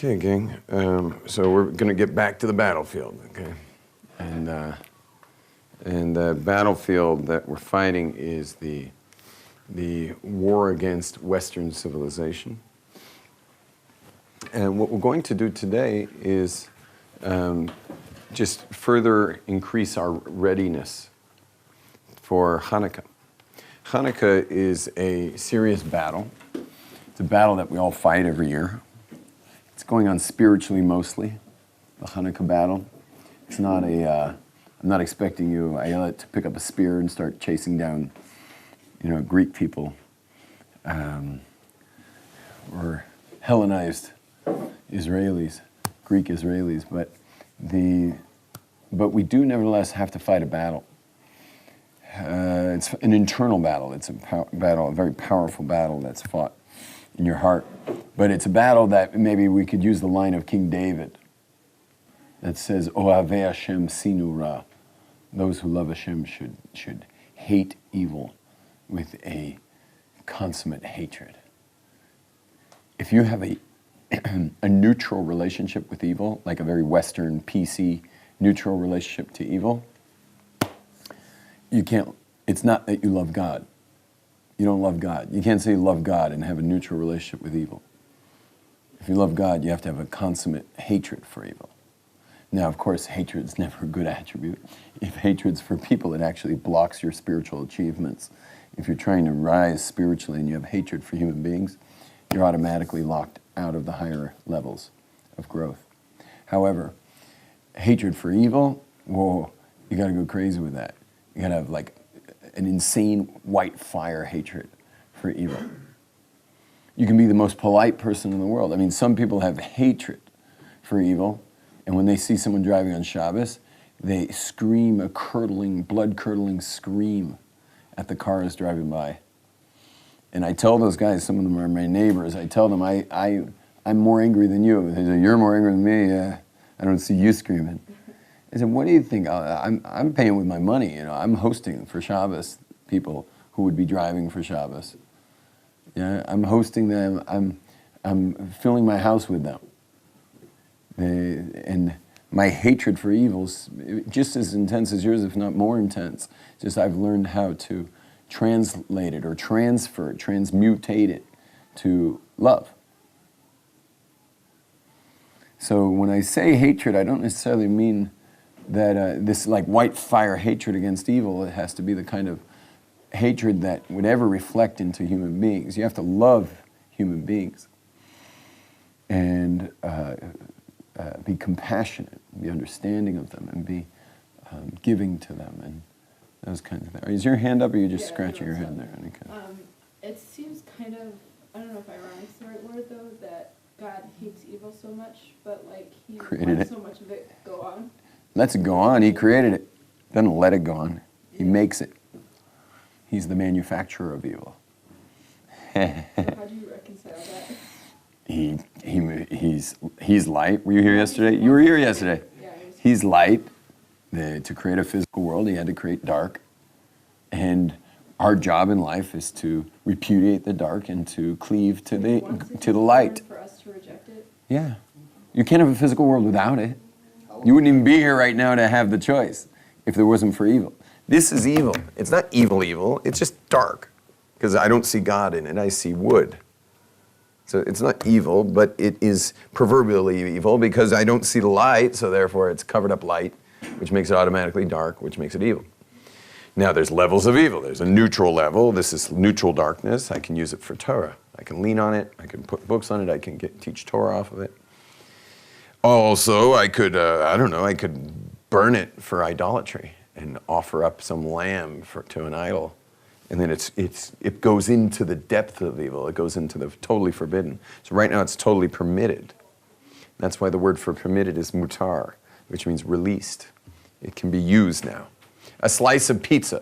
Okay, gang. So we're going to get back to the battlefield, okay? And the battlefield that we're fighting is the war against Western civilization. And what we're going to do today is just further increase our readiness for Hanukkah. Hanukkah is a serious battle. It's a battle that we all fight every year. It's going on spiritually mostly, the Hanukkah battle. It's not I'm not expecting you, Ayala, to pick up a spear and start chasing down, Greek people or Hellenized Israelis, Greek Israelis, but we do nevertheless have to fight a battle. It's an internal battle. It's a very powerful battle that's fought in your heart. But it's a battle that maybe we could use the line of King David that says, Ohavei Hashem sinu ra. Those who love Hashem should hate evil with a consummate hatred. If you have a neutral relationship with evil, like a very Western, PC, neutral relationship to evil, it's not that you love God. You don't love God. You can't say you love God and have a neutral relationship with evil. If you love God, you have to have a consummate hatred for evil. Now, of course, hatred is never a good attribute. If hatred's for people, it actually blocks your spiritual achievements. If you're trying to rise spiritually and you have hatred for human beings, you're automatically locked out of the higher levels of growth. However, hatred for evil, whoa, you gotta go crazy with that. You gotta have like an insane white fire hatred for evil. You can be the most polite person in the world. I mean, some people have hatred for evil, and when they see someone driving on Shabbos, they scream a blood-curdling scream at the cars driving by. And I tell those guys, some of them are my neighbors, I tell them, I'm more angry than you. They say, you're more angry than me? I don't see you screaming. I said, what do you think? I'm paying with my money. I'm hosting for Shabbos people who would be driving for Shabbos. Yeah, I'm hosting them. I'm filling my house with them. And my hatred for evil's just as intense as yours, if not more intense. Just I've learned how to translate it or transfer it, transmutate it to love. So when I say hatred, I don't necessarily mean that this like white fire hatred against evil. It has to be the kind of hatred that would ever reflect into human beings. You have to love human beings and be compassionate, be understanding of them, and be giving to them, and those kinds of things. Is your hand up, or are you just scratching your head there? It seems kind of, I don't know if ironic's the right word though, that God hates evil so much, but like he lets so much of it go on. Lets it go on. He created it. Doesn't let it go on. He makes it. He's the manufacturer of evil. So how do you reconcile that? He's light. Were you here yesterday? You were here yesterday. Yeah, he's light. To create a physical world, he had to create dark. And our job in life is to repudiate the dark and to cleave to the light. For us to reject it? Yeah. You can't have a physical world without it. You wouldn't even be here right now to have the choice if there wasn't for evil. This is evil. It's not evil. It's just dark. Because I don't see God in it. I see wood. So it's not evil, but it is proverbially evil because I don't see the light, so therefore it's covered up light, which makes it automatically dark, which makes it evil. Now there's levels of evil. There's a neutral level. This is neutral darkness. I can use it for Torah. I can lean on it. I can put books on it. I can teach Torah off of it. Also, I could burn it for idolatry and offer up some lamb to an idol. And then it goes into the depth of evil. It goes into the totally forbidden. So right now it's totally permitted. That's why the word for permitted is mutar, which means released. It can be used now. A slice of pizza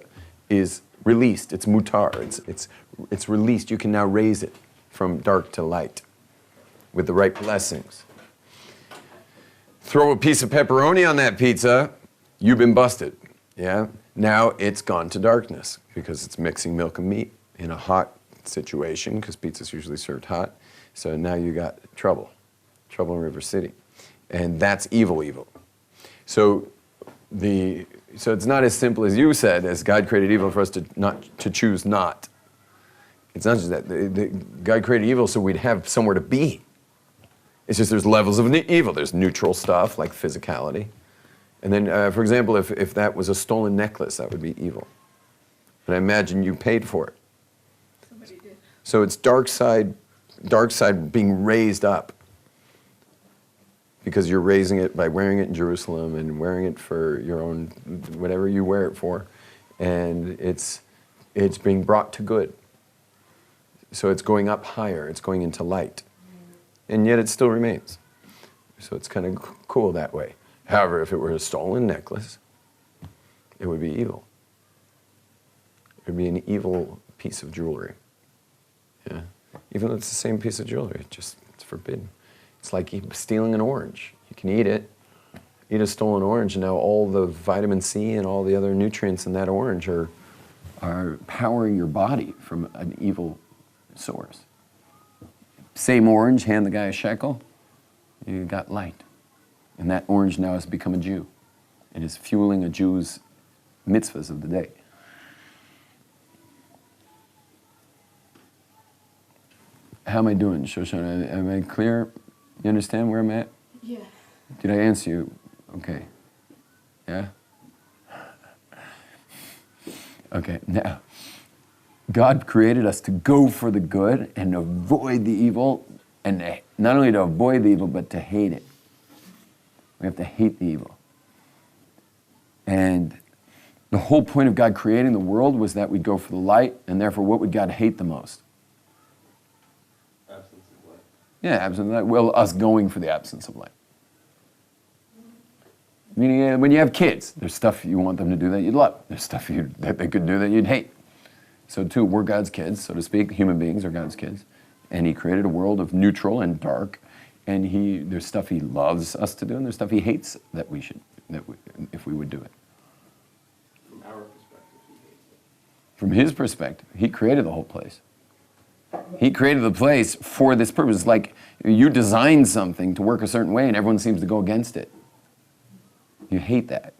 is released. It's mutar. It's released. You can now raise it from dark to light with the right blessings. Throw a piece of pepperoni on that pizza, you've been busted. Yeah? Now it's gone to darkness because it's mixing milk and meat in a hot situation because pizza's usually served hot. So now you got trouble. trouble in River City. And that's evil. So it's not as simple as you said, as God created evil for us to choose not. It's not just that. God created evil so we'd have somewhere to be. It's just there's levels of evil. There's neutral stuff like physicality. And then, for example, if that was a stolen necklace, that would be evil. And I imagine you paid for it. Somebody did. So it's dark side being raised up. Because you're raising it by wearing it in Jerusalem and wearing it for your own, whatever you wear it for. And it's being brought to good. So it's going up higher, it's going into light. And yet it still remains. So it's kind of cool that way. However, if it were a stolen necklace, it would be evil. It would be an evil piece of jewelry. Yeah. Even though it's the same piece of jewelry, it's forbidden. It's like stealing an orange. You can eat it, eat a stolen orange, and now all the vitamin C and all the other nutrients in that orange are powering your body from an evil source. Same orange, hand the guy a shekel, you got light. And that orange now has become a Jew. It is fueling a Jew's mitzvahs of the day. How am I doing, Shoshana? Am I clear? You understand where I'm at? Yeah. Did I answer you? Okay. Yeah? Okay, now, God created us to go for the good and avoid the evil, and not only to avoid the evil, but to hate it. We have to hate the evil. And the whole point of God creating the world was that we'd go for the light, and therefore what would God hate the most? Absence of light. Yeah, absence of light. Well, us going for the absence of light. Meaning, when you have kids, there's stuff you want them to do that you'd love. There's stuff that they could do that you'd hate. So too, we're God's kids, so to speak. Human beings are God's kids. And he created a world of neutral and dark. And there's stuff he loves us to do, and there's stuff he hates if we would do it. From our perspective, he hates it. From his perspective, he created the whole place. He created the place for this purpose. Like you design something to work a certain way, and everyone seems to go against it. You hate that.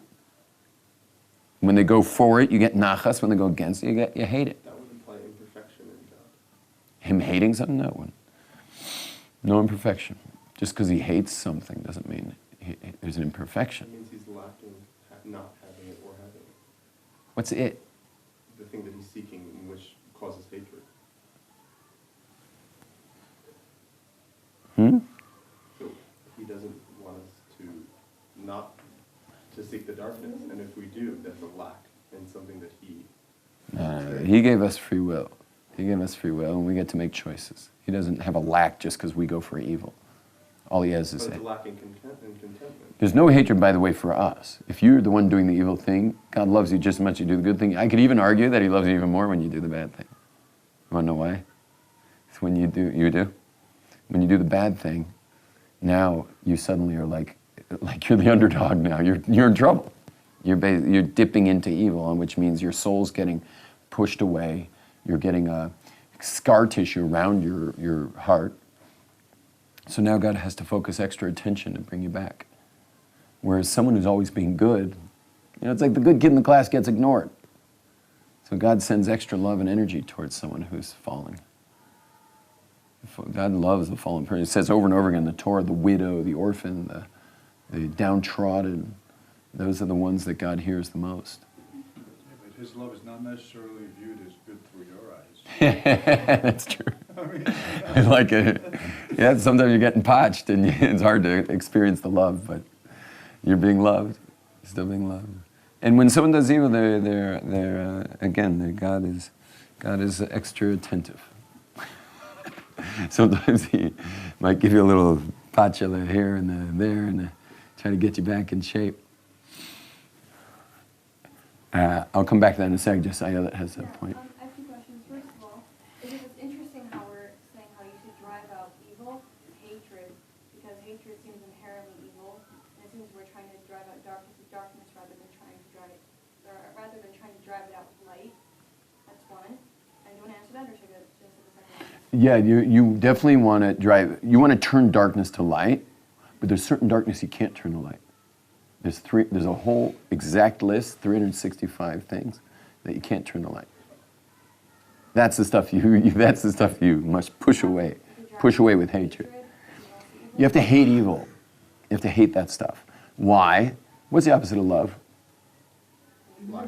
When they go for it, you get nachas. When they go against it, you hate it. That would imply imperfection in God. Him hating something? No. No imperfection. Just because he hates something doesn't mean there's an imperfection. It means he's lacking not having it or having it. What's it? The thing that he's seeking, which causes hatred. So he doesn't want us to not to seek the darkness, and if we do, that's a lack in something that he... He gave us free will. He gave us free will, and we get to make choices. He doesn't have a lack just because we go for evil. All he has is But it's a lack in contentment. There's no hatred, by the way, for us. If you're the one doing the evil thing, God loves you just as much as you do the good thing. I could even argue that he loves you even more when you do the bad thing. You want to know why? It's when you do. When you do the bad thing, now you suddenly are like you're the underdog now. You're in trouble. You're dipping into evil, which means your soul's getting pushed away. You're getting a scar tissue around your heart. So now God has to focus extra attention to bring you back. Whereas someone who's always being good, it's like the good kid in the class gets ignored. So God sends extra love and energy towards someone who's falling. God loves the fallen person. It says over and over again in the Torah, the widow, the orphan, the downtrodden, those are the ones that God hears the most. Yeah, but his love is not necessarily viewed as good through your eyes. That's true. Sometimes you're getting potched and it's hard to experience the love, but you're being loved, still being loved. And when someone does evil, God is extra attentive. Sometimes he might give you a little patula here and there and try to get you back in shape. I'll come back to that in a second. Just I know that has a point. I have two questions. First of all, it's interesting how we're saying how you should drive out evil, hatred, because hatred seems inherently evil, and it seems we're trying to drive out darkness with darkness rather than trying to drive it out with light. That's one. And do you want to answer that, or should I just say the second one? Yeah, you definitely want to you want to turn darkness to light, but there's certain darkness you can't turn to light. There's a whole exact list, 365 things that you can't turn to light. That's the stuff you must push away with hatred. You have to hate evil. You have to hate that stuff. Why? What's the opposite of love?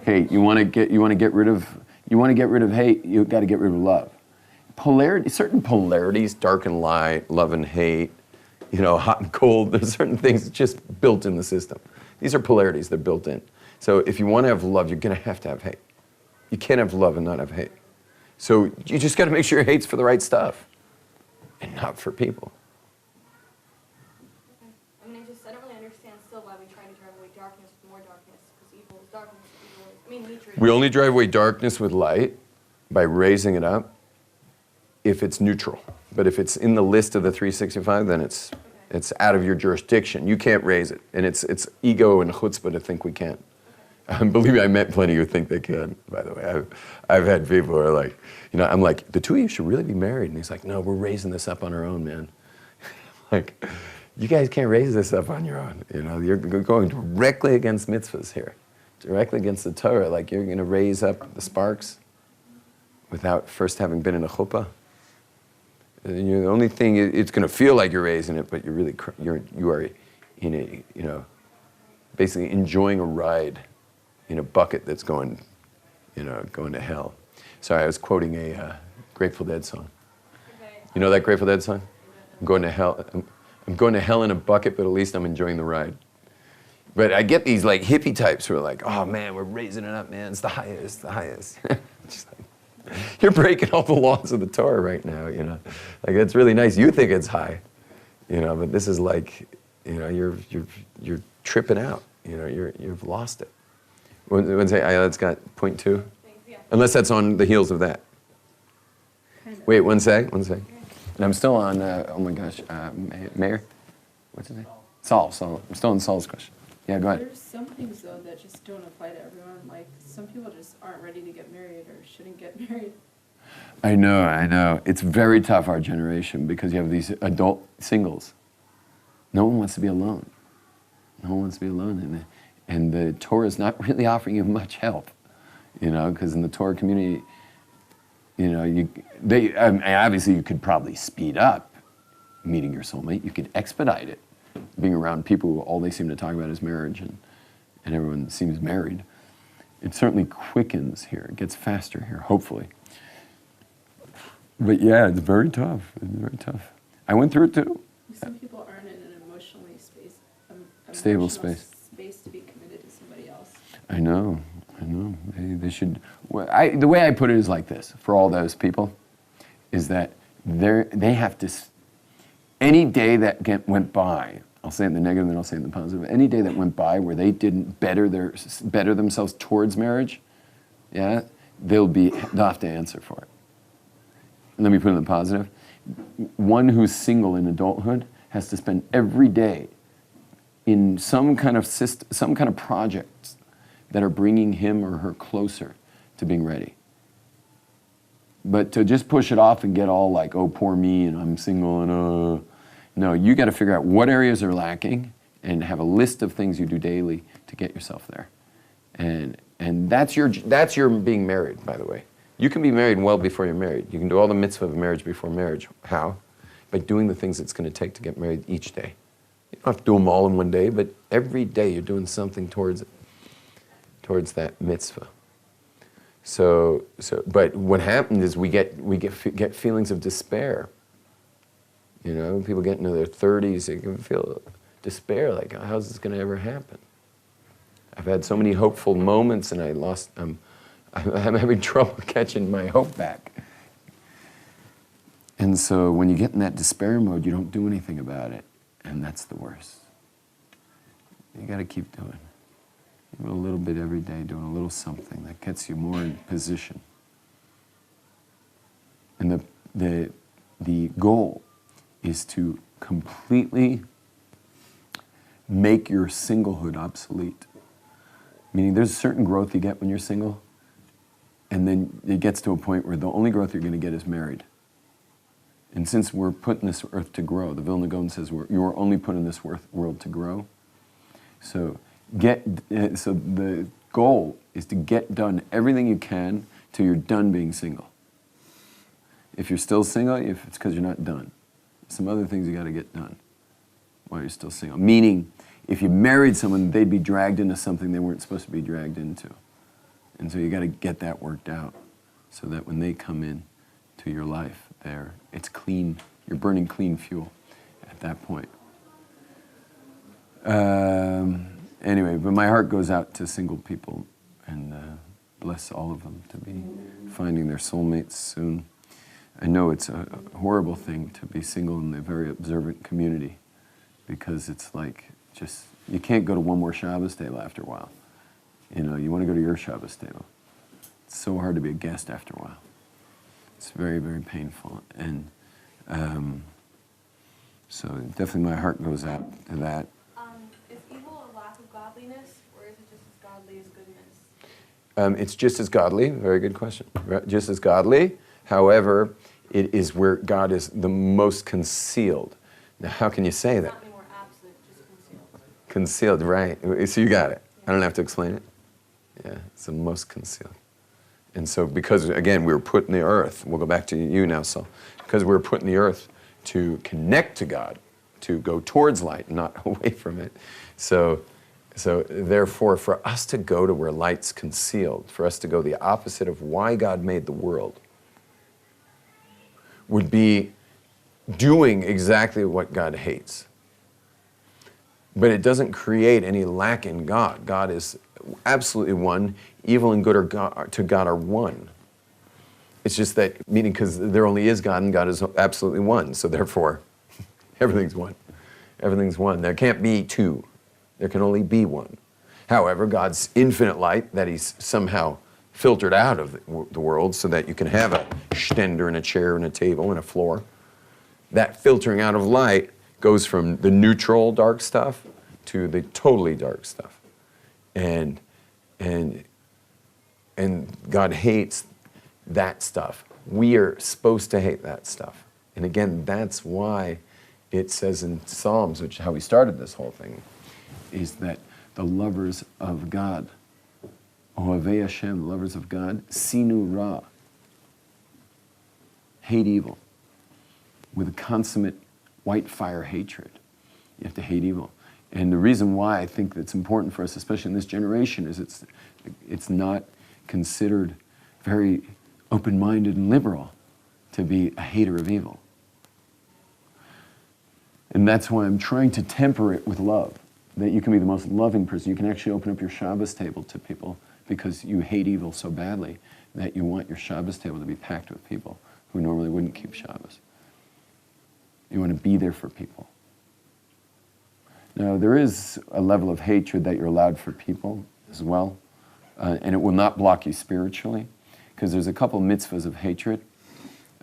Hate. You want to get rid of hate, you've got to get rid of love. Certain polarities, dark and light, love and hate, hot and cold, there's certain things just built in the system. These are polarities, they're built in. So if you want to have love, you're going to have hate. You can't have love and not have hate. So you just got to make sure your hate's for the right stuff and not for people. I mean, I don't really understand still why we try to drive away darkness with more darkness, because evil is darkness, hatred. We only drive away darkness with light by raising it up if it's neutral. But if it's in the list of the 365, then it's out of your jurisdiction. You can't raise it. And it's ego and chutzpah to think we can. Believe me, I met plenty who think they can, by the way. I've had people who are like, I'm like, the two of you should really be married. And he's like, no, we're raising this up on our own, man. Like, you guys can't raise this up on your own. You're going directly against mitzvahs here, directly against the Torah. Like, you're going to raise up the sparks without first having been in a chuppah. And the only thing, it's going to feel like you're raising it, but you are in a, basically enjoying a ride in a bucket that's going to hell. Sorry, I was quoting a Grateful Dead song. You know that Grateful Dead song? I'm going to hell. I'm going to hell in a bucket, but at least I'm enjoying the ride. But I get these like hippie types who are like, oh man, we're raising it up, man. It's the highest, the highest. Just like, you're breaking all the laws of the Torah right now, Like, it's really nice. You think it's high, but this is like, you're tripping out. You've lost it. That's got point 2? Yeah. Unless that's on the heels of that. Wait, one sec. And I'm still on, oh my gosh, Mayor? What's his name? Saul. I'm still on Saul's question. Yeah, go ahead. There's some things, though, that just don't apply to everyone. Like, some people just aren't ready to get married or shouldn't get married. I know. It's very tough, our generation, because you have these adult singles. No one wants to be alone. And the Torah is not really offering you much help, because in the Torah community, obviously you could probably speed up meeting your soulmate. You could expedite it, being around people who all they seem to talk about is marriage, and everyone seems married. It certainly quickens here. It gets faster here, hopefully. But yeah, it's very tough. I went through it too. Some people aren't in an emotionally stable space to be committed to somebody else. I know. They should. The way I put it is like this: for all those people, is that they have to. Any day that went by, I'll say it in the negative, then I'll say it in the positive. Any day that went by where they didn't better themselves towards marriage, yeah, they'll have to answer for it. And let me put it in the positive. One who's single in adulthood has to spend every day in some kind of system, some kind of projects that are bringing him or her closer to being ready. But to just push it off and get all like, oh, poor me, and I'm single, and no, you got to figure out what areas are lacking and have a list of things you do daily to get yourself there. And that's your being married, by the way. You can be married well before you're married. You can do all the mitzvah of marriage before marriage. How? By doing the things it's going to take to get married each day. You don't have to do them all in one day, but every day you're doing something towards that mitzvah. But what happens is we get feelings of despair. People get into their 30s, they can feel despair, like, how's this going to ever happen? I've had so many hopeful moments, and I'm having trouble catching my hope back. And so when you get in that despair mode, you don't do anything about it, and that's the worst. You got to keep doing. A little bit every day, doing a little something that gets you more in position. And the goal is to completely make your singlehood obsolete. Meaning there's a certain growth you get when you're single, and then it gets to a point where the only growth you're going to get is married. And since we're put in this earth to grow, the Vilna Gaon says you are only put in this world to grow. So the goal is to get done everything you can till you're done being single. If you're still single, if it's because you're not done. Some other things you got to get done while you're still single. Meaning, if you married someone, they'd be dragged into something they weren't supposed to be dragged into. And so you got to get that worked out so that when they come in to your life, it's clean. You're burning clean fuel at that point. Anyway, but my heart goes out to single people, and bless all of them to be finding their soulmates soon. I know it's a horrible thing to be single in a very observant community, because it's like you can't go to one more Shabbos table after a while. You know, you want to go to your Shabbos table. It's so hard to be a guest after a while. It's very, very painful. And so definitely my heart goes out to that. Is evil a lack of godliness, or is it just as godly as goodness? It's just as godly. Very good question. Just as godly. However, it is where God is the most concealed. Now, how can you say that? Not any more absolute, just concealed. Concealed, right. So you got it. I don't have to explain it. Yeah, it's the most concealed. And so because, again, we were put in the earth, we'll go back to you now, so because we were put in the earth to connect to God, to go towards light, not away from it. So therefore, for us to go to where light's concealed, for us to go the opposite of why God made the world, would be doing exactly what God hates. But it doesn't create any lack in God. God is absolutely one. Evil and good to God are one. It's just that, meaning because there only is God and God is absolutely one. So therefore, everything's one. Everything's one. There can't be two. There can only be one. However, God's infinite light that he's somehow filtered out of the world so that you can have a stender and a chair and a table and a floor. That filtering out of light goes from the neutral dark stuff to the totally dark stuff. And God hates that stuff. We are supposed to hate that stuff. And again, that's why it says in Psalms, which is how we started this whole thing, is that the lovers of God, Ohavei Hashem, the lovers of God, Sinu Ra, hate evil with a consummate white fire hatred. You have to hate evil. And the reason why I think that's important for us, especially in this generation, is it's not considered very open-minded and liberal to be a hater of evil. And that's why I'm trying to temper it with love, that you can be the most loving person. You can actually open up your Shabbos table to people because you hate evil so badly that you want your Shabbos table to be packed with people who normally wouldn't keep Shabbos. You want to be there for people. Now, there is a level of hatred that you're allowed for people as well, and it will not block you spiritually, because there's a couple mitzvahs of hatred.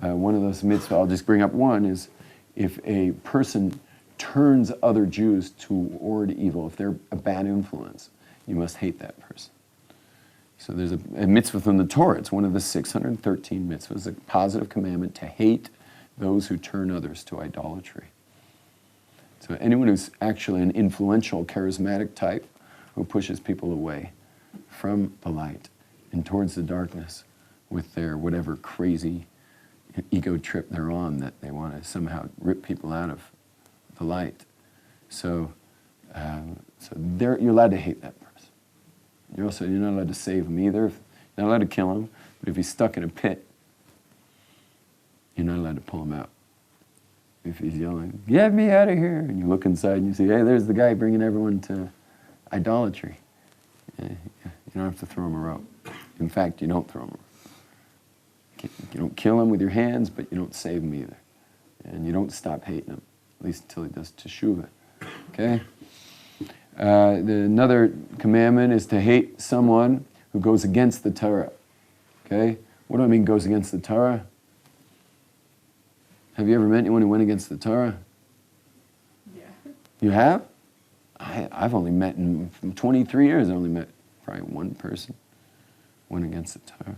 One of those mitzvahs, I'll just bring up one, is if a person turns other Jews toward evil, if they're a bad influence, you must hate that person. So there's a mitzvah from the Torah. It's one of the 613 mitzvahs, a positive commandment to hate those who turn others to idolatry. So anyone who's actually an influential, charismatic type who pushes people away from the light and towards the darkness with their whatever crazy ego trip they're on, that they want to somehow rip people out of the light. So you're allowed to hate that person. You're not allowed to save him either. You're not allowed to kill him. But if he's stuck in a pit, you're not allowed to pull him out. If he's yelling, "Get me out of here!" and you look inside and you see, "Hey, there's the guy bringing everyone to idolatry." You don't have to throw him a rope. In fact, you don't throw him a rope. You don't kill him with your hands, but you don't save him either. And you don't stop hating him, at least until he does teshuvah. Okay? Another commandment is to hate someone who goes against the Torah. Okay? What do I mean goes against the Torah? Have you ever met anyone who went against the Torah? Yeah. You have? I've only met, in 23 years, I only met probably one person who went against the Torah.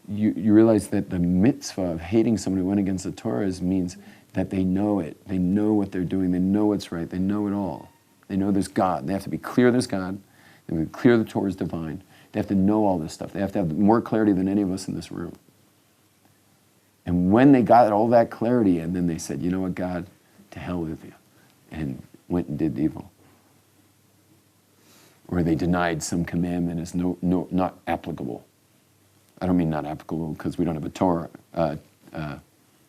you realize that the mitzvah of hating someone who went against the Torah means that they know it. They know what they're doing. They know what's right. They know it all. They know there's God. They have to be clear there's God. They have to be clear the Torah is divine. They have to know all this stuff. They have to have more clarity than any of us in this room. And when they got all that clarity, and then they said, you know what, God, to hell with you, and went and did evil. Or they denied some commandment as not applicable. I don't mean not applicable because we don't have a Torah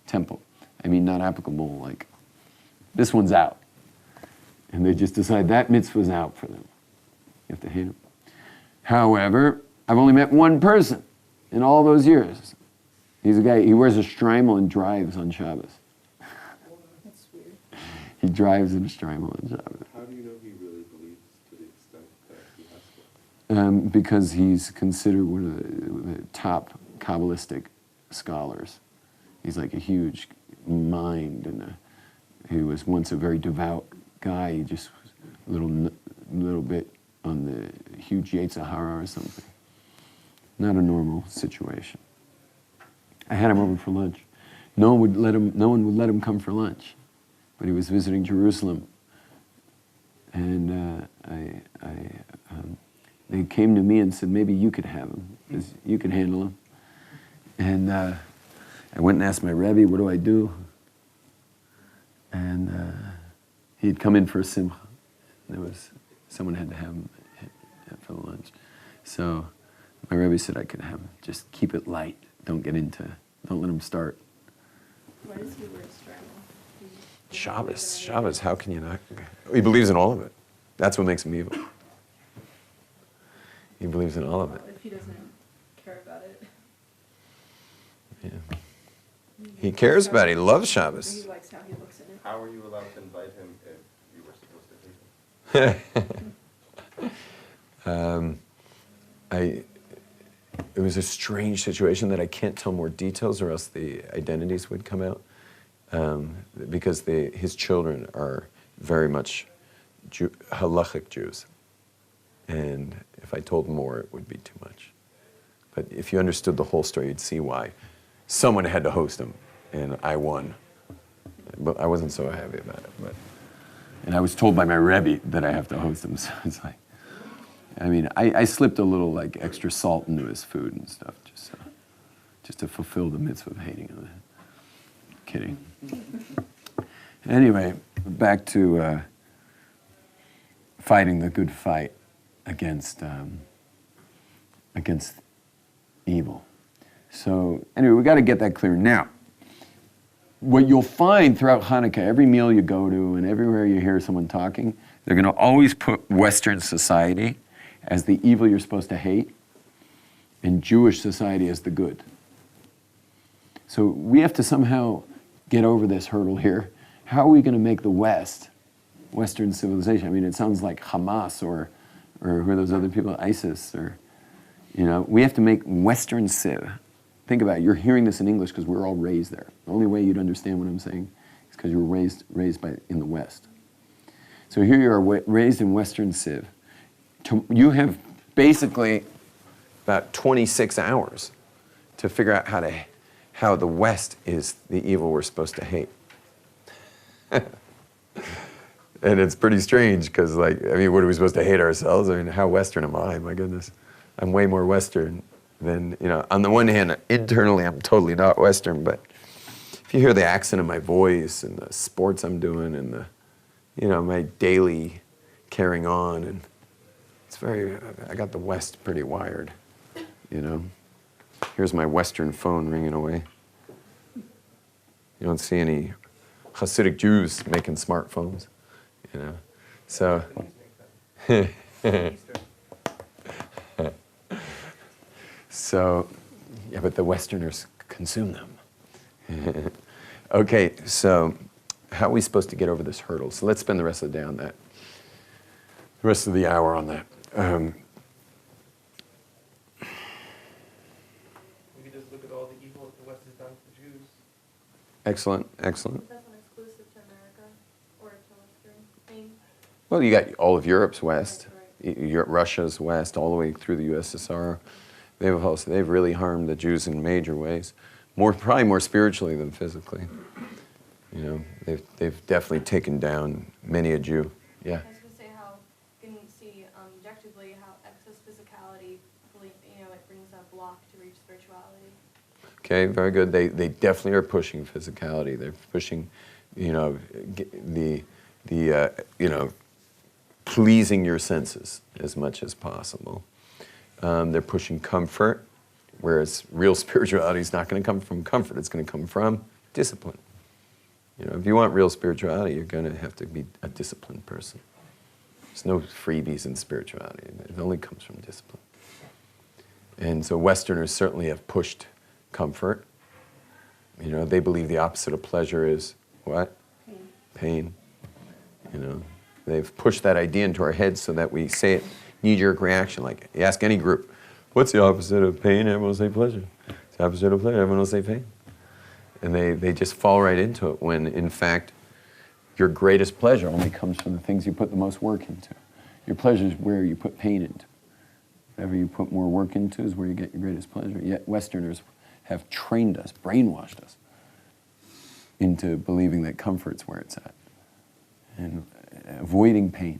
temple. I mean not applicable like, this one's out. And they just decide that mitzvah's out for them. You have to hate them. However, I've only met one person in all those years. He's a guy, he wears a shtreimel and drives on Shabbos. That's weird. He drives in a shtreimel on Shabbos. How do you know he really believes to the extent that he has to? Because he's considered one of the top Kabbalistic scholars. He's like a huge mind, and he was once a very devout guy. He just was a little bit on the huge Yetzer Hara or something. Not a normal situation. I had him over for lunch. No one would let him come for lunch, but he was visiting Jerusalem, and they came to me and said, maybe you could have him, because you could handle him. And I went and asked my Rebbe, what do I do? And he'd come in for a simcha. Someone had to have him for the lunch. So my Rebbe said I could have him. Just keep it light. Don't let him start. Why does he wear a shtreimel? Shabbos, how can you not? He believes in all of it. That's what makes him evil. He believes in all of it. If he doesn't care about it. Yeah. He cares about it. He loves Shabbos. He likes how he looks in it. How are you allowed to invite him if you were supposed to hate him? It was a strange situation that I can't tell more details or else the identities would come out. Because his children are very much halachic Jews. And if I told more, it would be too much. But if you understood the whole story, you'd see why. Someone had to host him, and I won. But I wasn't so happy about it. And I was told by my Rebbe that I have to host him, so it's like, I mean, I slipped a little like extra salt into his food and stuff, just to fulfill the mitzvah of hating him. Kidding. Anyway, back to fighting the good fight against evil. So anyway, we got to get that clear. Now, what you'll find throughout Hanukkah, every meal you go to and everywhere you hear someone talking, they're going to always put Western society as the evil you're supposed to hate and Jewish society as the good. So we have to somehow get over this hurdle here. How are we going to make the West, Western civilization? I mean, it sounds like Hamas or who are those other people, ISIS, or, we have to make Western civ. Think about it. You're hearing this in English because we're all raised there. The only way you'd understand what I'm saying is because you were raised in the West. So here you are raised in Western civ. You have basically about 26 hours to figure out how the West is the evil we're supposed to hate. And it's pretty strange because, what are we supposed to hate ourselves? I mean, how Western am I? My goodness. I'm way more Western than, on the one hand, internally I'm totally not Western, but if you hear the accent of my voice and the sports I'm doing and my daily carrying on, and I got the West pretty wired, Here's my Western phone ringing away. You don't see any Hasidic Jews making smartphones, So, but the Westerners consume them. Okay, so how are we supposed to get over this hurdle? So let's spend the rest of the day on that. The rest of the hour on that. We could just look at all the evil that the West has done for Jews. Excellent. That's not exclusive to America or to Western. I mean, Well, you got all of Europe's West, Russia's West, all the way through the USSR. They've really harmed the Jews in major ways, probably more spiritually than physically. You know, they've definitely taken down many a Jew. Yeah. I was going to say how you can see objectively how excess physicality, it brings a block to reach spirituality. Okay, very good. They definitely are pushing physicality. They're pushing, pleasing your senses as much as possible. They're pushing comfort, whereas real spirituality is not going to come from comfort. It's going to come from discipline. If you want real spirituality, you're going to have to be a disciplined person. There's no freebies in spirituality. It only comes from discipline. And so Westerners certainly have pushed comfort. They believe the opposite of pleasure is what? Pain. They've pushed that idea into our heads so that we say it knee-jerk reaction. Like, you ask any group, what's the opposite of pain? Everyone will say pleasure. It's the opposite of pleasure. Everyone will say pain. And they just fall right into it when, in fact, your greatest pleasure only comes from the things you put the most work into. Your pleasure is where you put pain into. Whatever you put more work into is where you get your greatest pleasure. Yet Westerners have trained us, brainwashed us, into believing that comfort's where it's at. And avoiding pain.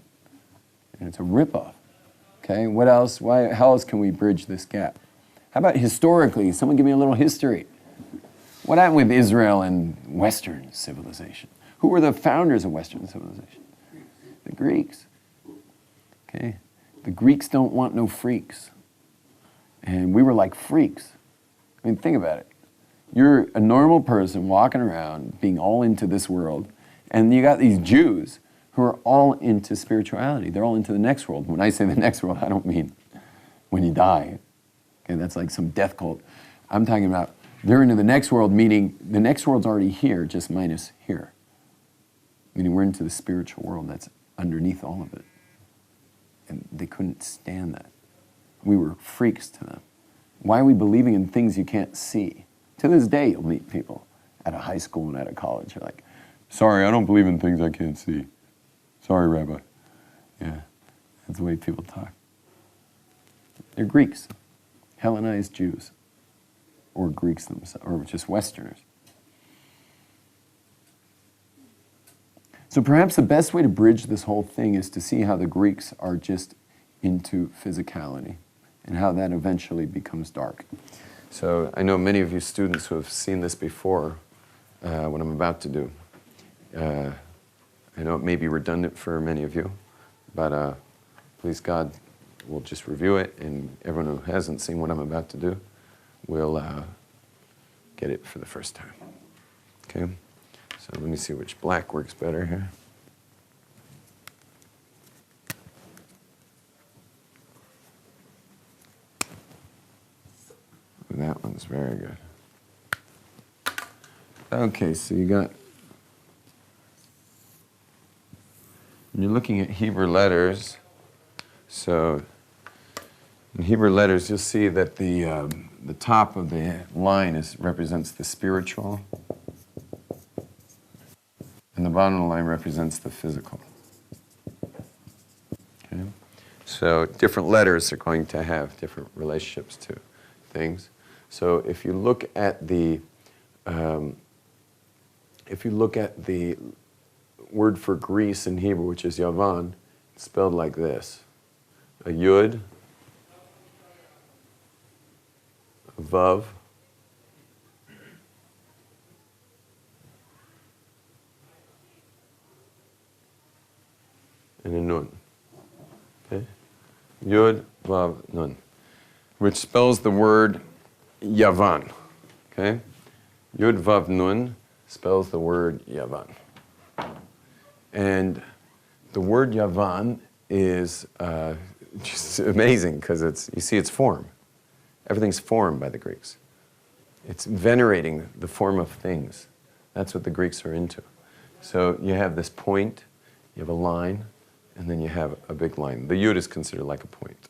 And it's a ripoff. Okay, what else? How else can we bridge this gap? How about historically? Someone give me a little history. What happened with Israel and Western civilization? Who were the founders of Western civilization? The Greeks. Okay, the Greeks don't want no freaks. And we were like freaks. I mean, think about it. You're a normal person walking around being all into this world, and you got these Jews who are all into spirituality. They're all into the next world. When I say the next world, I don't mean when you die. Okay, that's like some death cult. I'm talking about they're into the next world, meaning the next world's already here, just minus here. Meaning we're into the spiritual world that's underneath all of it. And they couldn't stand that. We were freaks to them. Why are we believing in things you can't see? To this day, you'll meet people at a high school and at a college. You're like, sorry, I don't believe in things I can't see. Sorry, Rabbi. Yeah, that's the way people talk. They're Greeks, Hellenized Jews, or Greeks themselves, or just Westerners. So perhaps the best way to bridge this whole thing is to see how the Greeks are just into physicality and how that eventually becomes dark. So I know many of you students who have seen this before, what I'm about to do. I know it may be redundant for many of you, but please God, we'll just review it, and everyone who hasn't seen what I'm about to do will get it for the first time. Okay? So let me see which black works better here. That one's very good. Okay, so you're looking at Hebrew letters. So in Hebrew letters, you'll see that the top of the line represents the spiritual, and the bottom of the line represents the physical. Okay? So different letters are going to have different relationships to things. So if you look at the word for Greece in Hebrew, which is Yavan, it's spelled like this: a yud, a vav, and a nun. Okay, yud, vav, nun, which spells the word Yavan. Okay, yud, vav, nun spells the word Yavan. And the word Yavan is just amazing because you see its form. Everything's formed by the Greeks. It's venerating the form of things. That's what the Greeks are into. So you have this point, you have a line, and then you have a big line. The yud is considered like a point.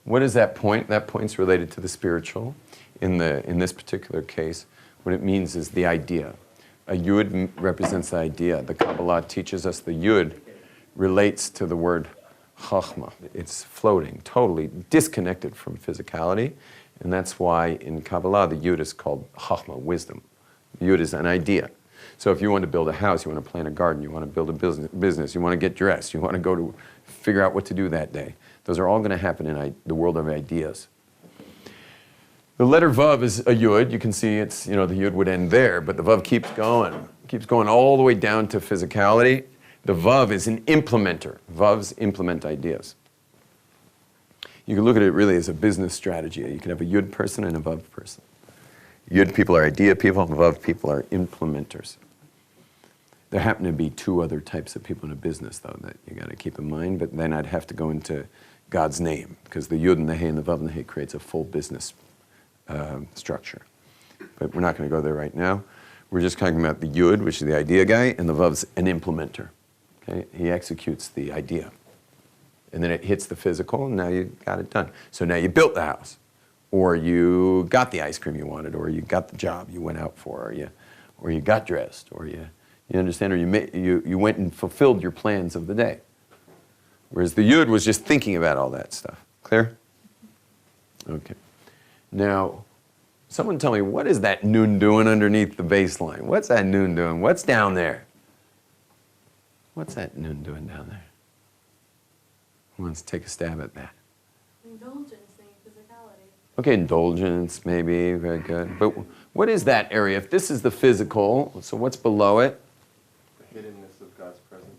What is that point? That point's related to the spiritual. In this particular case, what it means is the idea. A yud represents the idea. The Kabbalah teaches us the yud relates to the word Chachma. It's floating, totally disconnected from physicality. And that's why in Kabbalah the Yud is called Chachma, wisdom. Yud is an idea. So if you want to build a house, you want to plant a garden, you want to build a business, you want to get dressed, you want to go to figure out what to do that day. Those are all going to happen in the world of ideas. The letter Vav is a Yud. You can see it's, the Yud would end there, but the Vav keeps going all the way down to physicality. The Vav is an implementer. Vavs implement ideas. You can look at it really as a business strategy. You can have a Yud person and a Vav person. Yud people are idea people, and Vav people are implementers. There happen to be two other types of people in a business, though, that you got to keep in mind, but then I'd have to go into God's name, because the Yud and the He and the Vav and the He creates a full business structure. But we're not going to go there right now. We're just talking about the Yud, which is the idea guy, and the Vav's an implementer. Okay? He executes the idea. And then it hits the physical, and now you got it done. So now you built the house, or you got the ice cream you wanted, or you got the job you went out for, or you got dressed, or you understand, or you went and fulfilled your plans of the day. Whereas the Yud was just thinking about all that stuff. Clear? Okay. Now, someone tell me, what is that Nun doing underneath the baseline? What's that Nun doing? What's down there? What's that Nun doing down there? Who wants to take a stab at that? Indulgence in physicality. Okay, indulgence, maybe, very good. But what is that area? If this is the physical, so what's below it? The hiddenness of God's presence.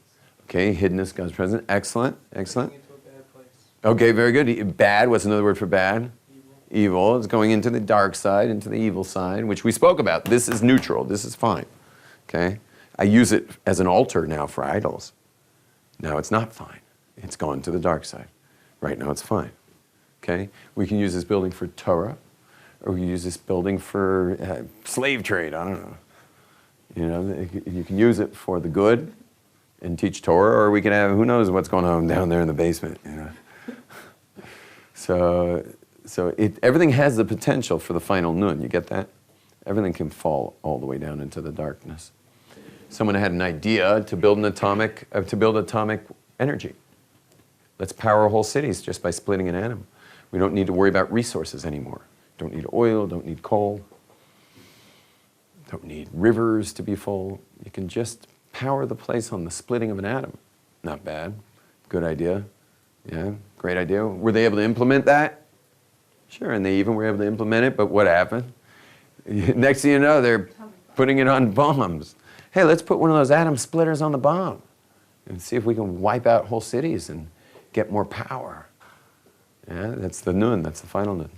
Okay, hiddenness, God's presence. Excellent, excellent. Into a bad place. Okay, very good. Bad, what's another word for bad? Evil. It's going into the dark side, into the evil side, which we spoke about. This is neutral. This is fine. Okay? I use it as an altar now for idols. Now it's not fine. It's gone to the dark side. Right now it's fine. Okay? We can use this building for Torah, or we can use this building for slave trade. I don't know. You can use it for the good and teach Torah, or we can have, who knows what's going on down there in the basement. So everything has the potential for the final Nun. You get that? Everything can fall all the way down into the darkness. Someone had an idea to build atomic energy. Let's power whole cities just by splitting an atom. We don't need to worry about resources anymore. Don't need oil, don't need coal. Don't need rivers to be full. You can just power the place on the splitting of an atom. Not bad. Good idea. Yeah, great idea. Were they able to implement that? Sure, and they even were able to implement it, but what happened? Next thing you know, they're putting it on bombs. Hey, let's put one of those atom splitters on the bomb and see if we can wipe out whole cities and get more power. Yeah, that's the Nun, that's the final Nun.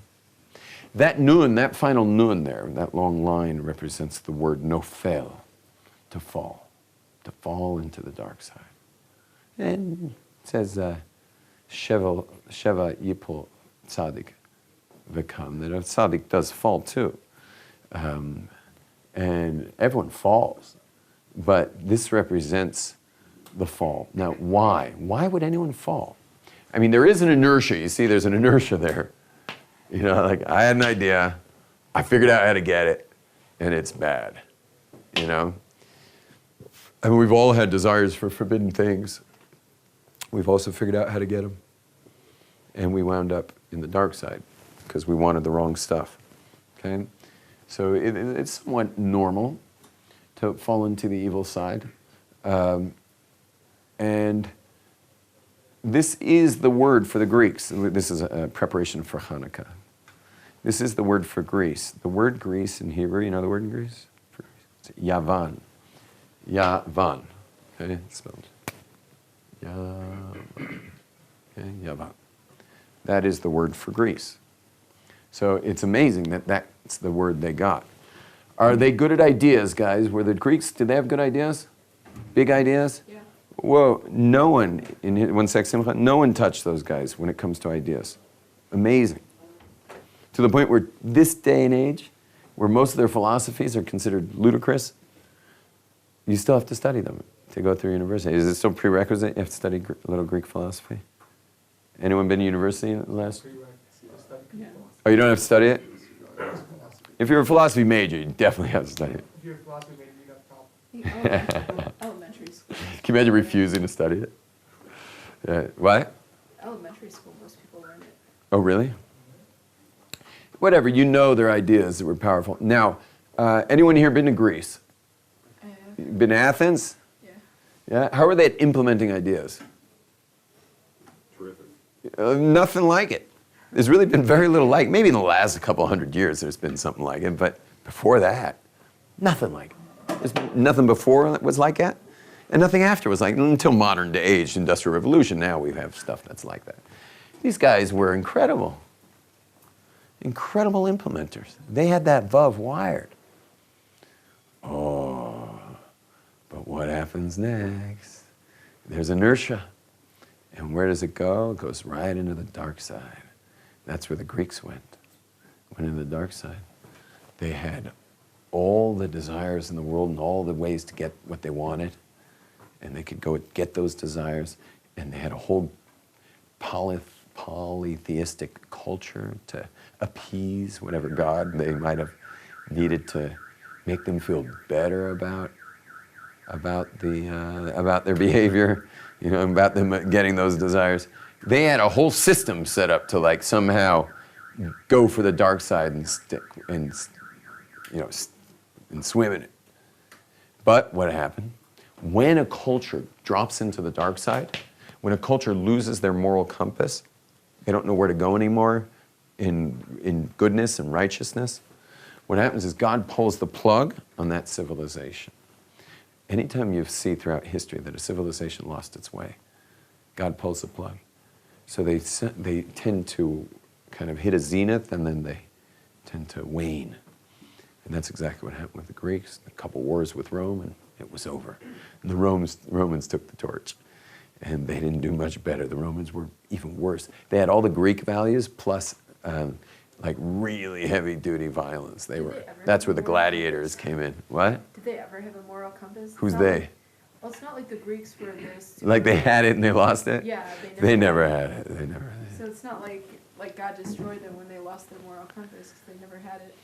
That Nun, that final Nun there, that long line represents the word nofel, to fall into the dark side. And it says, Sheva Yipol Tzadik V'kam, that a tzaddik does fall too. And everyone falls, but this represents the fall. Now, why? Why would anyone fall? I mean, there is an inertia. You see, there's an inertia there. Like I had an idea, I figured out how to get it, and it's bad. I mean, we've all had desires for forbidden things. We've also figured out how to get them. And we wound up in the dark side because we wanted the wrong stuff. Okay? So it's somewhat normal to fall into the evil side. And this is the word for the Greeks. This is a preparation for Hanukkah. This is the word for Greece. The word Greece in Hebrew, you know the word in Greece? It's Yavan. Yavan. Okay, it's spelled Yavan. Okay, Yavan. That is the word for Greece. So it's amazing that that's the word they got. Are they good at ideas, guys? Were the Greeks, did they have good ideas? Big ideas? Yeah. Whoa, no one, in one sec simcha, no one touched those guys when it comes to ideas. Amazing. To the point where this day and age, where most of their philosophies are considered ludicrous, you still have to study them to go through university. Is it still prerequisite? You have to study a little Greek philosophy? Anyone been to university in the last? Yeah. Oh, you don't have to study it? If you're a philosophy major, you definitely have to study it. If you're a philosophy major, you got a problem. Elementary school. Can you imagine refusing to study it? What? elementary school, most people learn it. Oh, really? Whatever, you know their ideas that were powerful. Now, anyone here been to Greece? Been to Athens? Yeah. Yeah? How are they at implementing ideas? Terrific. Nothing like it. There's really been very little like it. Maybe in the last couple hundred years there's been something like it, but before that, nothing like it. There's been nothing before that was like that, and nothing after was like until modern day age, industrial revolution. Now we have stuff that's like that. These guys were incredible. Incredible implementers. They had that vav wired. Oh, but what happens next? There's inertia. And where does it go? It goes right into the dark side. That's where the Greeks went into the dark side. They had all the desires in the world and all the ways to get what they wanted. And they could go get those desires. And they had a whole polytheistic culture to appease whatever god they might have needed to make them feel better about their behavior, about them getting those desires. They had a whole system set up to like somehow go for the dark side and stick and swim in it. But what happened? When a culture drops into the dark side, when a culture loses their moral compass, they don't know where to go anymore in goodness and righteousness. What happens is God pulls the plug on that civilization. Anytime you see throughout history that a civilization lost its way, God pulls the plug. So they tend to kind of hit a zenith and then they tend to wane. And that's exactly what happened with the Greeks. A couple wars with Rome and it was over. And the Romans took the torch. And they didn't do much better. The Romans were even worse. They had all the Greek values plus like really heavy-duty violence. That's where the gladiators came in. What? Did they ever have a moral compass? Who's they? Well, it's not like the Greeks were this. Like they had it and they lost it? Yeah, they never had it. They never had it. So it's not like God destroyed them when they lost their moral compass because they never had it.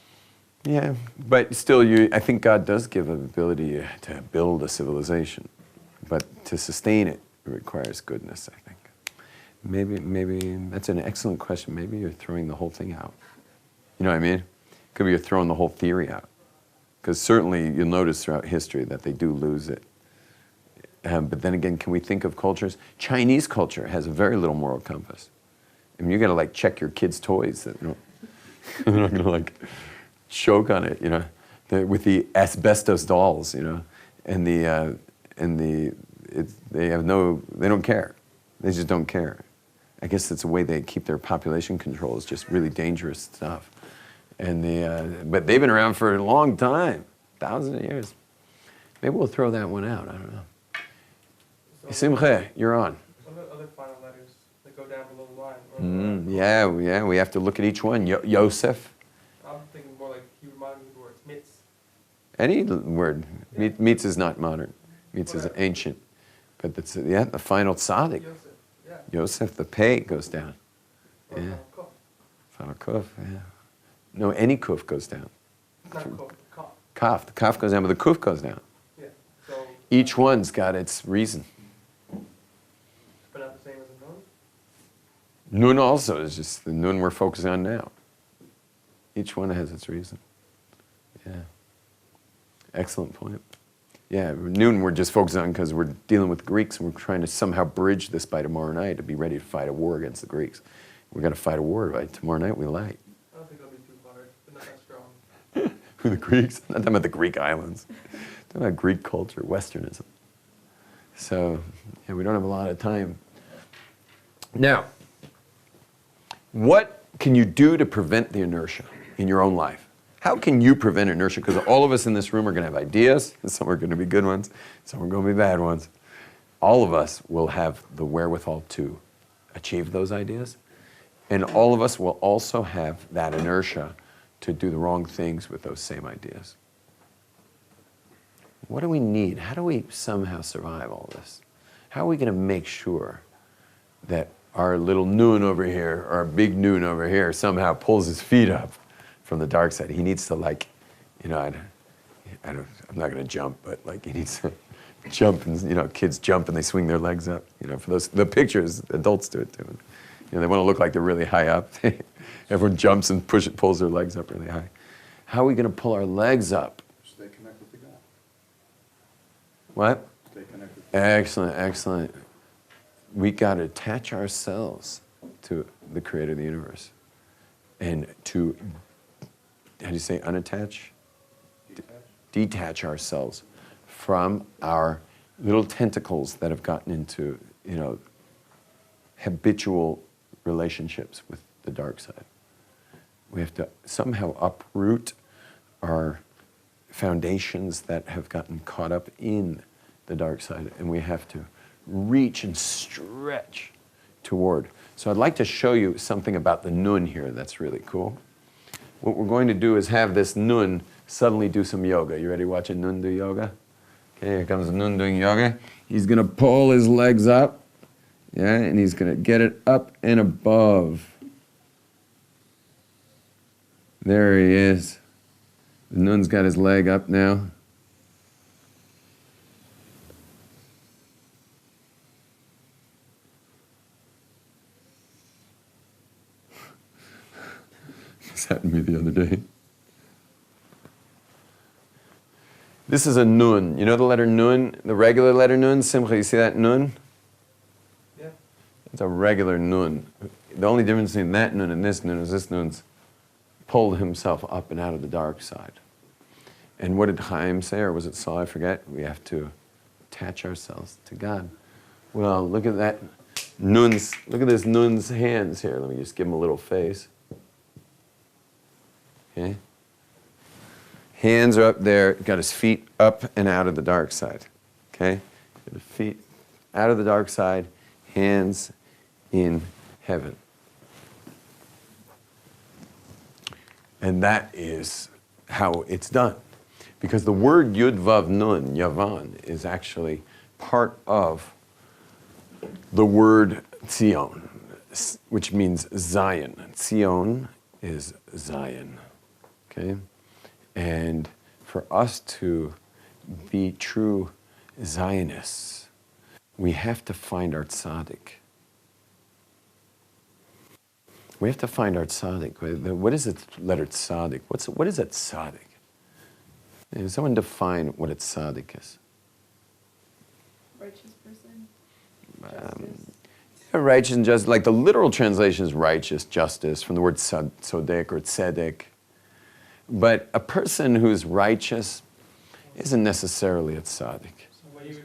Yeah, but still, I think God does give an ability to build a civilization, but to sustain it requires goodness, I think. Maybe that's an excellent question. Maybe you're throwing the whole thing out. You know what I mean? Could be you're throwing the whole theory out. Because certainly you'll notice throughout history that they do lose it. But then again, can we think of cultures? Chinese culture has a very little moral compass. I mean, you got to like check your kids' toys. That, they're not going to like choke on it, with the asbestos dolls, and they don't care. They just don't care. I guess it's a way they keep their population control. It's just really dangerous stuff. And but they've been around for a long time, thousands of years. Maybe we'll throw that one out. I don't know. Simche, you're on. Some of the other final letters that go down below the line. Yeah. We have to look at each one. Yosef. I'm thinking more like he reminded me of the words mitz. Any word. Yeah. Mitz is not modern. Mitz is ancient. But that's the final tzaddik. Yosef, yeah. Yosef, the pei goes down. Or yeah. Final kuf, yeah. No, any kuf goes down. Not kuf, kaf. Kaf. The kaf goes down, but the kuf goes down. Yeah. So each one's got its reason. But not the same as a nun? Nun also is just the nun we're focusing on now. Each one has its reason. Yeah. Excellent point. Yeah, nun we're just focusing on because we're dealing with Greeks and we're trying to somehow bridge this by tomorrow night to be ready to fight a war against the Greeks. We've got to fight a war by tomorrow night. We light. I don't think it'll be too hard. They're not that strong. Who, the Greeks? I'm not talking about the Greek islands. I'm talking about Greek culture, Westernism. So, yeah, we don't have a lot of time. Now, what can you do to prevent the inertia in your own life? How can you prevent inertia? Because all of us in this room are going to have ideas, and some are going to be good ones, some are going to be bad ones. All of us will have the wherewithal to achieve those ideas, and all of us will also have that inertia to do the wrong things with those same ideas. What do we need? How do we somehow survive all this? How are we going to make sure that our little nun over here, or our big nun over here, somehow pulls his feet up from the dark side? He needs to I'm not going to jump, but like he needs jump, and kids jump and they swing their legs up. For the pictures, adults do it too. They want to look like they're really high up. Everyone jumps and pulls their legs up really high. How are we going to pull our legs up? Stay connected to God. What? Stay connected. Excellent, excellent. We got to attach ourselves to the creator of the universe. And to, how do you say, unattach? Detach ourselves from our little tentacles that have gotten into, habitual relationships with the dark side. We have to somehow uproot our foundations that have gotten caught up in the dark side, and we have to reach and stretch toward. So I'd like to show you something about the nun here that's really cool. What we're going to do is have this nun suddenly do some yoga. You ready to watch a nun do yoga? Okay, here comes a nun doing yoga. He's going to pull his legs up, and he's going to get it up and above. There he is. The nun's got his leg up now. This happened to me the other day. This is a nun. You know the letter nun? The regular letter nun? Simcha, you see that nun? Yeah. It's a regular nun. The only difference between that nun and this nun is this nun's pulled himself up and out of the dark side. And what did Chaim say, or was it Saul? I forget. We have to attach ourselves to God. Well, look at that nun's, look at this nun's hands here. Let me just give him a little face. Okay? Hands are up there, got his feet up and out of the dark side. Okay? The feet out of the dark side, hands in heaven. And that is how it's done. Because the word Yud Vav Nun, Yavan, is actually part of the word Tzion, which means Zion. Tzion is Zion. Okay? And for us to be true Zionists, we have to find our tzaddik. We have to find our tzaddik. What is the letter tzaddik? What is a tzaddik? Can someone define what a tzaddik is? Righteous person. Righteous and just, like the literal translation is righteous, justice, from the word tzodek or tzedek. But a person who's righteous isn't necessarily a tzaddik.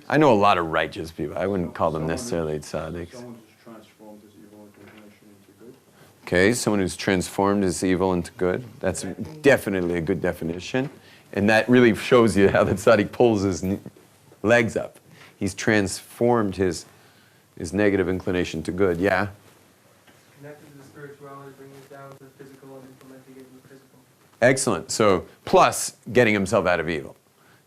I know a lot of righteous people. I wouldn't call them necessarily tzaddiks. Someone who's transformed his evil inclination into good. Okay, someone who's transformed his evil into good. That's definitely a good definition. And that really shows you how the tzaddik pulls his legs up. He's transformed his negative inclination to good. Yeah? Connected to the spirituality, bringing it down to the physical and implementing it in the physical. Excellent. So, plus getting himself out of evil.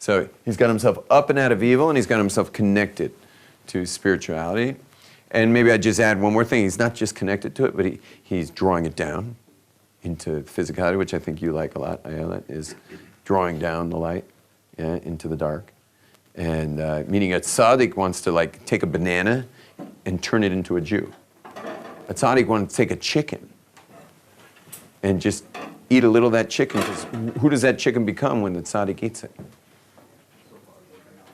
So he's got himself up and out of evil, and he's got himself connected to spirituality. And maybe I'd just add one more thing. He's not just connected to it, but he's drawing it down into physicality, which I think you like a lot, Ayala, is drawing down the light into the dark. And meaning a tzaddik wants to take a banana and turn it into a Jew. A tzaddik wants to take a chicken and just eat a little of that chicken, because who does that chicken become when the tzaddik eats it?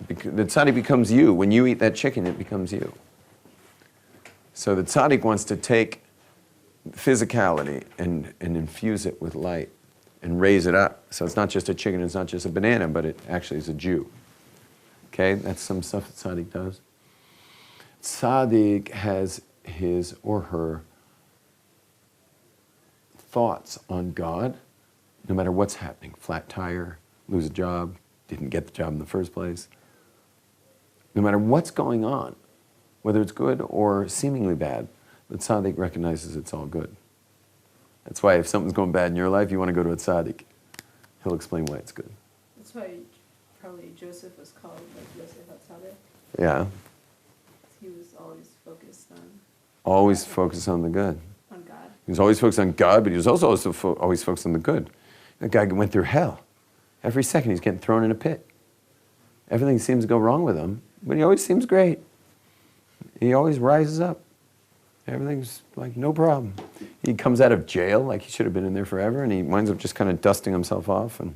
The tzaddik becomes you. When you eat that chicken, it becomes you. So the tzaddik wants to take physicality and infuse it with light and raise it up. So it's not just a chicken, it's not just a banana, but it actually is a Jew. Okay, that's some stuff that tzaddik does. Tzaddik has his or her thoughts on God, no matter what's happening. Flat tire, lose a job, didn't get the job in the first place. No matter what's going on, whether it's good or seemingly bad, the tzaddik recognizes it's all good. That's why if something's going bad in your life, you want to go to a tzaddik. He'll explain why it's good. That's why probably Joseph was called Yosef HaTzaddik. Yeah. He was always focused on... Always focused on the good. On God. He was always focused on God, but he was also always focused on the good. That guy went through hell. Every second he's getting thrown in a pit. Everything seems to go wrong with him, but he always seems great. He always rises up. Everything's like no problem. He comes out of jail like he should have been in there forever, and he winds up just kind of dusting himself off and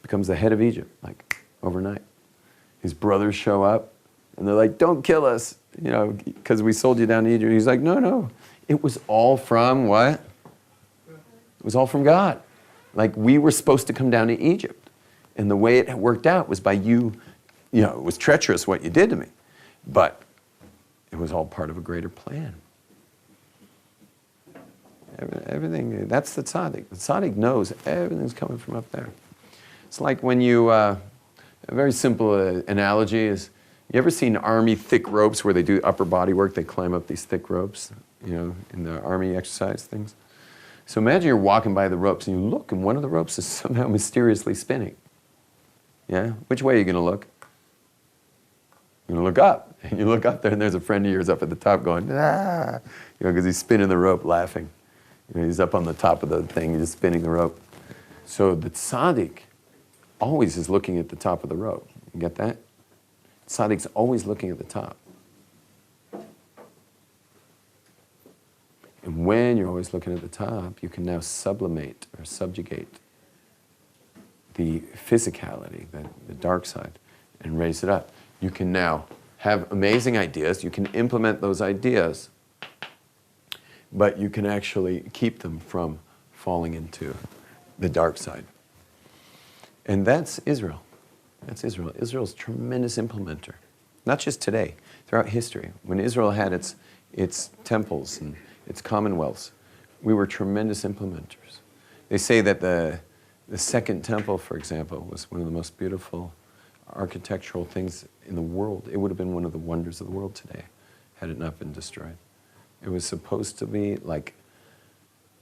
becomes the head of Egypt, like overnight. His brothers show up, and they're like, don't kill us, you know, because we sold you down to Egypt. He's like, no, no. It was all from what? It was all from God. Like, we were supposed to come down to Egypt. And the way it worked out was by you know, it was treacherous what you did to me. But it was all part of a greater plan. Everything, that's the tzaddik. The tzaddik knows everything's coming from up there. It's like when you, a very simple analogy is, you ever seen army thick ropes where they do upper body work? They climb up these thick ropes, you know, in the army exercise things. So imagine you're walking by the ropes and you look and one of the ropes is somehow mysteriously spinning. Yeah? Which way are you going to look? You're going to look up. And you look up there and there's a friend of yours up at the top going, ah, you know, because he's spinning the rope laughing. You know, he's up on the top of the thing, he's just spinning the rope. So the tzaddik always is looking at the top of the rope. You get that? Tzaddik's always looking at the top. And when you're always looking at the top, you can now sublimate or subjugate the physicality, the dark side, and raise it up. You can now have amazing ideas. You can implement those ideas, but you can actually keep them from falling into the dark side. And that's Israel. That's Israel. Israel's a tremendous implementer. Not just today, throughout history. When Israel had its temples and its commonwealths, we were tremendous implementers. They say that the second temple, for example, was one of the most beautiful architectural things in the world. It would have been one of the wonders of the world today, had it not been destroyed. It was supposed to be like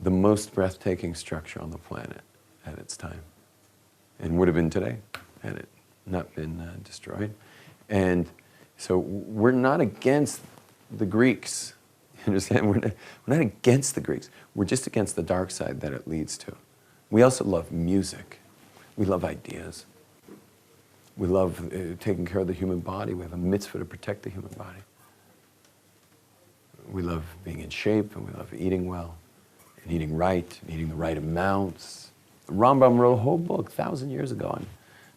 the most breathtaking structure on the planet at its time, and would have been today had it not been destroyed. And so we're not against the Greeks. You understand? We're not against the Greeks. We're just against the dark side that it leads to. We also love music. We love ideas. We love taking care of the human body. We have a mitzvah to protect the human body. We love being in shape, and we love eating well, and eating right, and eating the right amounts. The Rambam wrote a whole book 1,000 years ago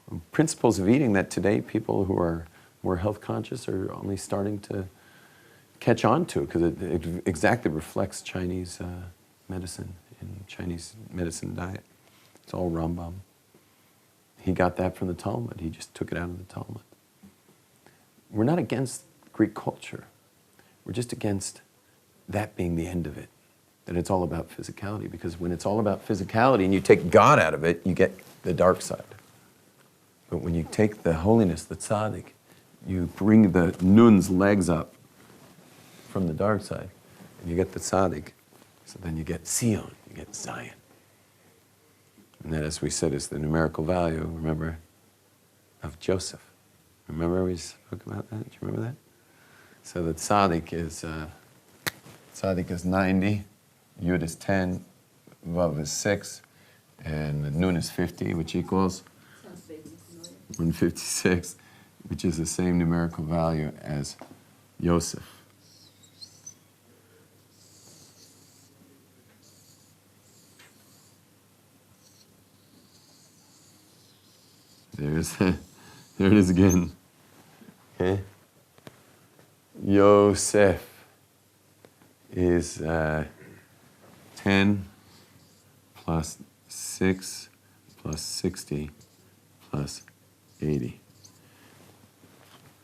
on principles of eating that today people who are more health conscious are only starting to catch on to, because it exactly reflects Chinese medicine and Chinese medicine diet. It's all Rambam. He got that from the Talmud. He just took it out of the Talmud. We're not against Greek culture. We're just against that being the end of it, that it's all about physicality, because when it's all about physicality and you take God out of it, you get the dark side. But when you take the holiness, the tzaddik, you bring the nun's legs up from the dark side, and you get the tzaddik. So then you get Zion, you get Zion. And that, as we said, is the numerical value, remember, of Joseph. Remember we spoke about that? Do you remember that? So the tzaddik is 90, Yud is 10, Vav is 6, and the Nun is 50, which equals 156, which is the same numerical value as Yosef. There it is again. Okay. Yosef is 10 plus 6 plus 60 plus 80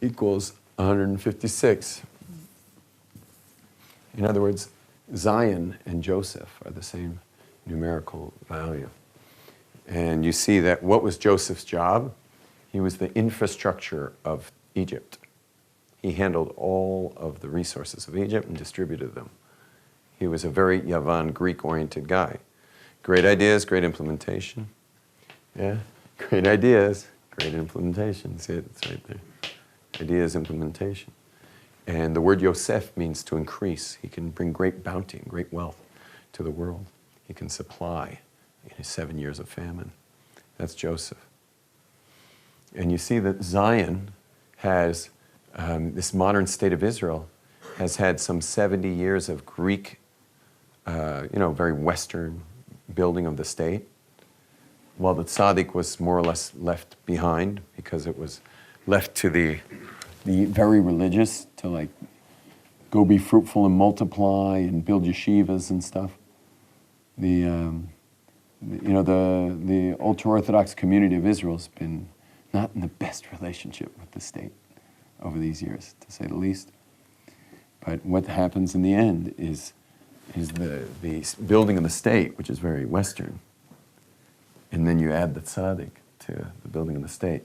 equals 156. In other words, Zion and Joseph are the same numerical value. And you see that what was Joseph's job? He was the infrastructure of Egypt. He handled all of the resources of Egypt and distributed them. He was a very Yavan, Greek-oriented guy. Great ideas, great implementation. Yeah, great ideas, great implementation. See it? It's right there. Ideas, implementation. And the word Yosef means to increase. He can bring great bounty and great wealth to the world. He can supply in his 7 years of famine. That's Joseph. And you see that Zion has this modern state of Israel has had some 70 years of Greek, very Western building of the state, while the tzaddik was more or less left behind because it was left to the very religious to like go be fruitful and multiply and build yeshivas and stuff. The ultra-Orthodox community of Israel has been not in the best relationship with the state over these years, to say the least. But what happens in the end is the building of the state, which is very Western, and then you add the tzaddik to the building of the state,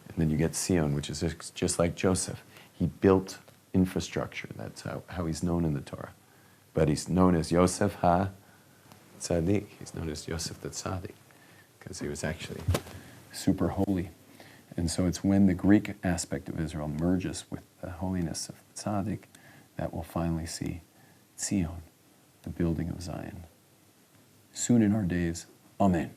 and then you get Sion, which is just like Joseph. He built infrastructure. That's how he's known in the Torah. But he's known as Yosef HaTzadik. He's known as Yosef the Tzaddik because he was actually super holy. And so it's when the Greek aspect of Israel merges with the holiness of the Tzaddik that we'll finally see Zion, the building of Zion. Soon in our days, Amen.